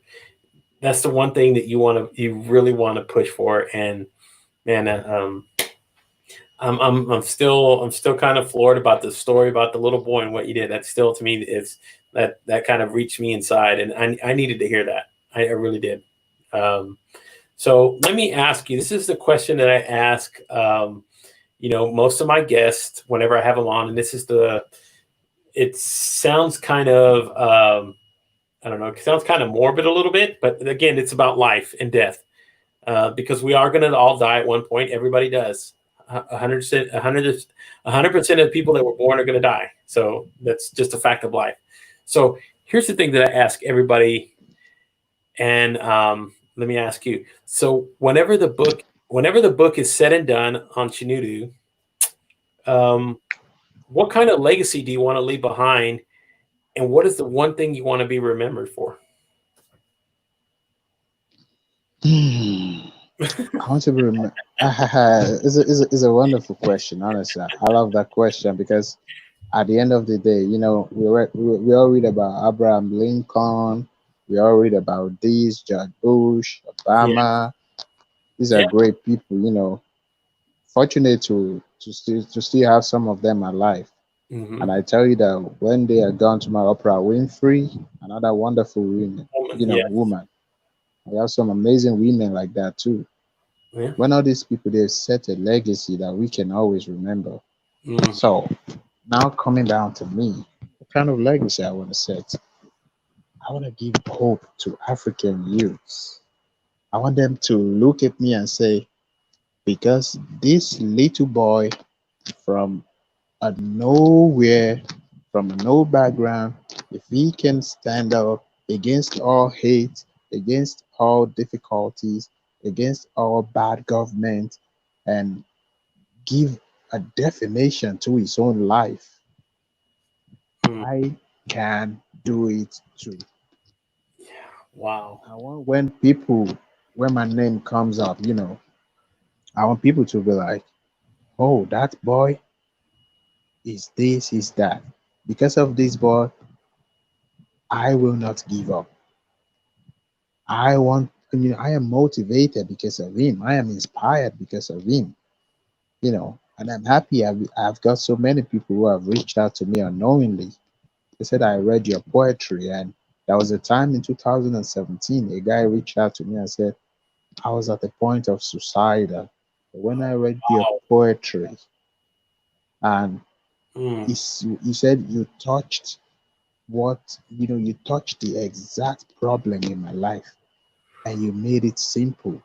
that's the one thing that you really want to push for. And man, I'm still kind of floored about the story about the little boy and what you did. That still to me is that kind of reached me inside, and I needed to hear that. I really did. Um, so let me ask you. This is the question that I ask. Most of my guests whenever I have them on, and this is the. It sounds kind of I don't know. It sounds kind of morbid a little bit, but again, it's about life and death. because we are going to all die at one point. Everybody does. 100%, 100% of people that were born are going to die. So that's just a fact of life. So here's the thing that I ask everybody, and let me ask you. So whenever the book is said and done on Chinedu, um, what kind of legacy do you want to leave behind, and what is the one thing you want to be remembered for? Hmm. I want to be remember. It's a wonderful question. Honestly, I love that question because at the end of the day, we all read about Abraham Lincoln. We all read about these George Bush, Yeah, Obama. These are yeah, great people. Fortunate to still have some of them alive. hmm, And I tell you that when they are gone to my Oprah Winfrey, another wonderful woman, woman, yeah, woman. I have some amazing women like that too. yeah, When all these people they've set a legacy that we can always remember. mm, So now coming down to me, what kind of legacy I want to set? I want to give hope to African youths. I want them to look at me and say, because this little boy from a nowhere, from a no background, if he can stand up against all hate, against all difficulties, against all bad government, and give a definition to his own life, mm, I can do it too. wow, I want when my name comes up, I want people to be like, oh, that boy is this, is that. Because of this boy, I will not give up. I am motivated because of him. I am inspired because of him, and I'm happy I've got so many people who have reached out to me unknowingly. They said, I read your poetry. And there was a time in 2017, a guy reached out to me and said, I was at the point of suicide. But when I read your wow, poetry, and mm, he said, you touched the exact problem in my life and you made it simple.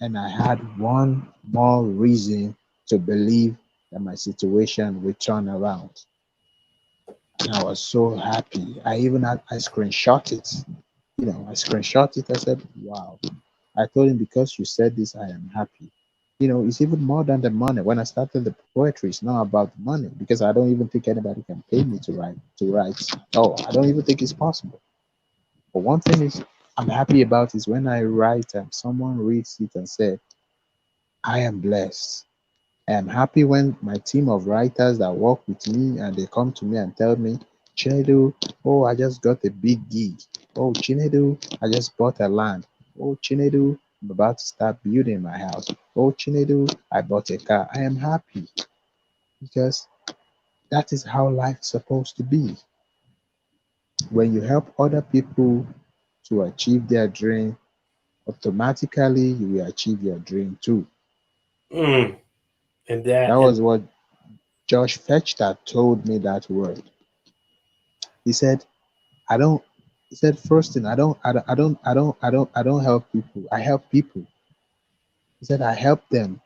And I had one more reason to believe that my situation would turn around. And I was so happy. I screenshot it. I screenshot it. I said, wow. I told him, because you said this, I am happy. It's even more than the money. When I started the poetry, it's not about the money because I don't even think anybody can pay me to write. Oh, I don't even think it's possible. But one thing is I'm happy about is when I write and someone reads it and said, I am blessed. I am happy when my team of writers that work with me and they come to me and tell me, Chinedu, oh, I just got a big gig. Oh, Chinedu, I just bought a land. Oh, Chinedu, I'm about to start building my house. Oh, Chinedu, I bought a car. I am happy because that is how life is supposed to be. When you help other people to achieve their dream, automatically you will achieve your dream too. mm, and That that, and was what Josh Fechter told me that word. He said, I don't. He said, first thing, I don't help people. I help people. He said, I help them.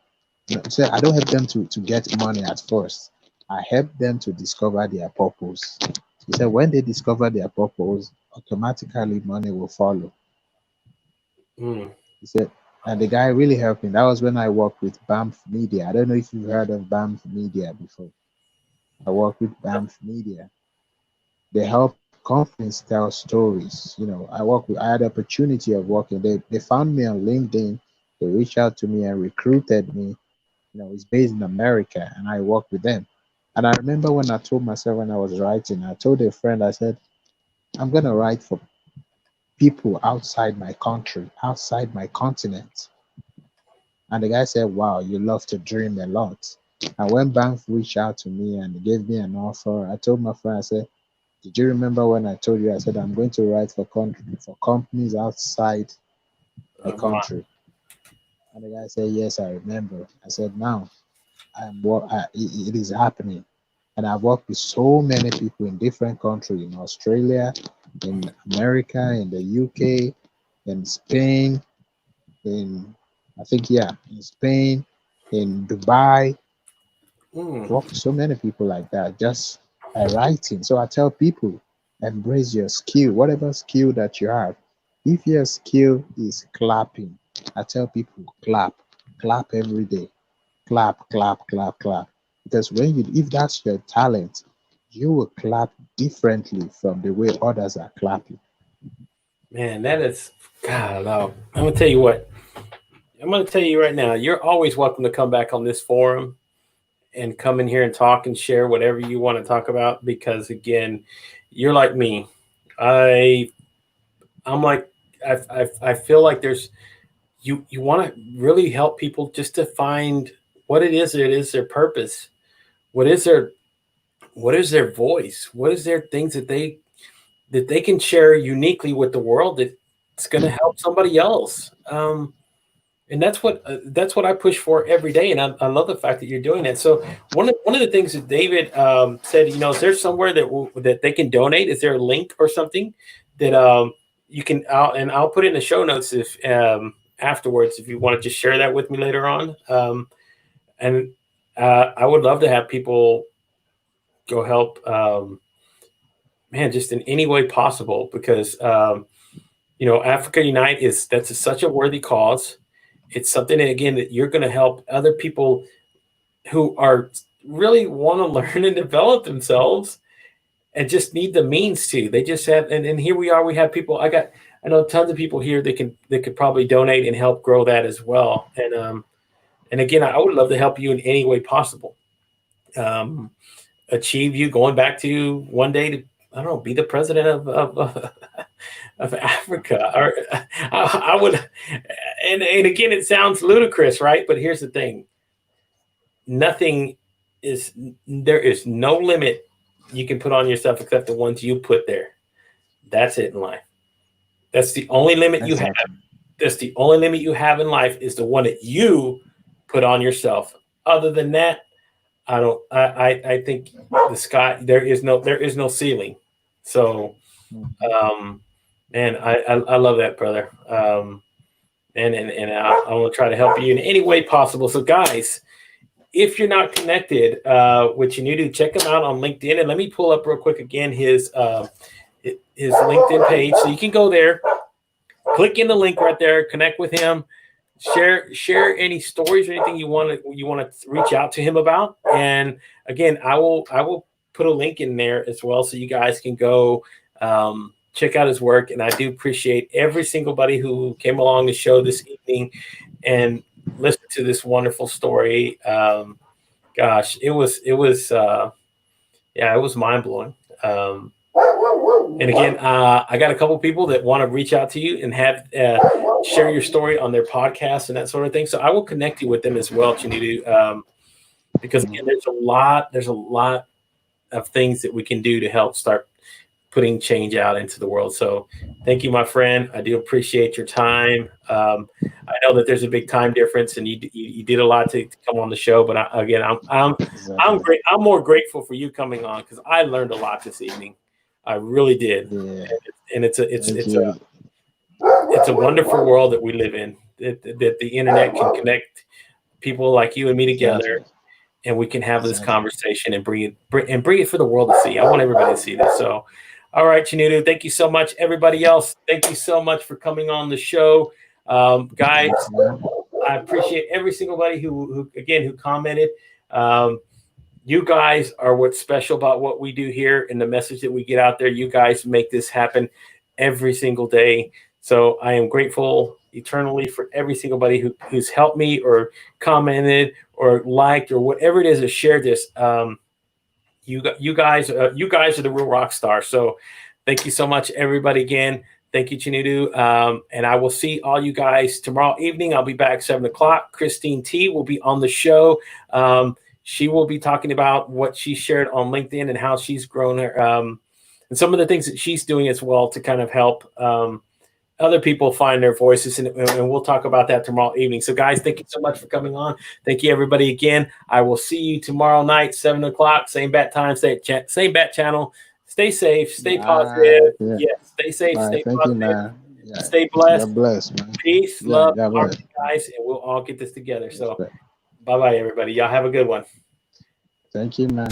He said, I don't help them to get money at first. I help them to discover their purpose. He said, when they discover their purpose, automatically money will follow. mm, He said, and the guy really helped me. That was when I worked with BAMF Media. I don't know if you've heard of BAMF Media before. I worked with BAMF Media. They help companies tell stories. I had the opportunity of working. They found me on LinkedIn. They reached out to me and recruited me. It's based in America, and I work with them. And I remember when I told myself when I was writing, I told a friend, I said, I'm gonna write for people outside my country, outside my continent. And the guy said, wow, you love to dream a lot. And when Bank reached out to me and gave me an offer, I told my friend, I said, did you remember when I told you I said I'm going to write for companies outside my wow, country? And the guy said, yes, I remember. I said, now it is happening. And I've worked with so many people in different countries, in Australia, in America, in the UK, in Spain, in I think, yeah, in Spain, in Dubai, Mm. work with so many people like that, just by writing. So I tell people, embrace your skill, whatever skill that you have. If your skill is clapping, I tell people, clap every day, clap. Because when you, if that's your talent, you will clap differently from the way others are clapping. Man, that is, God, I don't know. I'm gonna tell you what. I'm gonna tell you right now. You're always welcome to come back on this forum and come in here and talk and share whatever you want to talk about. Because again, you're like me. I I'm like I feel like there's you want to really help people just to find what it is their purpose. What is their what is their voice? What is their things that they can share uniquely with the world that's going to help somebody else. And that's what I push for every day, and I love the fact that you're doing it. So one of the things that David said, is there somewhere that they can donate? Is there a link or something that you can? I'll put it in the show notes if afterwards if you want to just share that with me later on. And I would love to have people go help. Man, just in any way possible because Africa Unite is such a worthy cause. It's something that, again, that you're going to help other people who are really want to learn and develop themselves and just need the means to. They just have, and here we are. We have people. I know tons of people here that could probably donate and help grow that as well. And again, I would love to help you in any way possible. Um, Achieve you going back to one day to, I don't know, be the president of Africa. Or I would, and again, it sounds ludicrous, right? But here's the thing: nothing is there is no limit you can put on yourself except the ones you put there. That's it in life. That's the only limit you have. Exactly. That's the only limit you have in life is the one that you put on yourself. Other than that, I don't. I think the sky there is no ceiling. So, Mhm. um, man, I love that, brother. And I want to try to help you in any way possible. So, guys, if you're not connected with Chinedu, check him out on LinkedIn. And let me pull up real quick again his LinkedIn page, so you can go there, click in the link right there, connect with him, share any stories or anything you want to reach out to him about. And again, I will put a link in there as well, so you guys can go check out his work. And I do appreciate every single buddy who came along the show this evening and listened to this wonderful story. Gosh, it was mind blowing. And again, I got a couple people that want to reach out to you and have share your story on their podcast and that sort of thing. So I will connect you with them as well, Chinedu, because again, there's a lot of things that we can do to help start putting change out into the world. So thank you, my friend. I do appreciate your time. I know that there's a big time difference, and you did a lot to come on the show. But again, I'm Exactly. great. I'm more grateful for you coming on because I learned a lot this evening. I really did, Yeah. and Thank you. it's a wonderful world that we live in. That the internet can connect people like you and me together, Exactly. and we can have this Exactly. conversation and bring it for the world to see. I want everybody to see this. So, all right, Chinedu, thank you so much. Everybody else, thank you so much for coming on the show, guys. Thanks, man. I appreciate every single body who commented. Um, you guys are what's special about what we do here and the message that we get out there. You guys make this happen every single day. So I am grateful eternally for every single body who's helped me or commented or liked or whatever it is or shared this. You guys are the real rock stars. So thank you so much, everybody. Again, thank you, Chinedu. And I will see all you guys tomorrow evening. I'll be back 7 o'clock. Christine T will be on the show. She will be talking about what she shared on LinkedIn and how she's grown her and some of the things that she's doing as well to kind of help other people find their voices, and we'll talk about that tomorrow evening. So, guys, thank you so much for coming on. Thank you, everybody. Again, I will see you tomorrow night, 7 o'clock, same bat time, same bat channel. Stay safe, stay Bye. positive. Yeah. Yes, stay safe, Bye. stay Thank you, positive. man. Yeah, Stay you're blessed. blessed, man. Peace, Yeah, love, you're blessed. harmony, guys, and we'll all get this together. So Respect. bye-bye, everybody. Y'all have a good one. Thank you, man.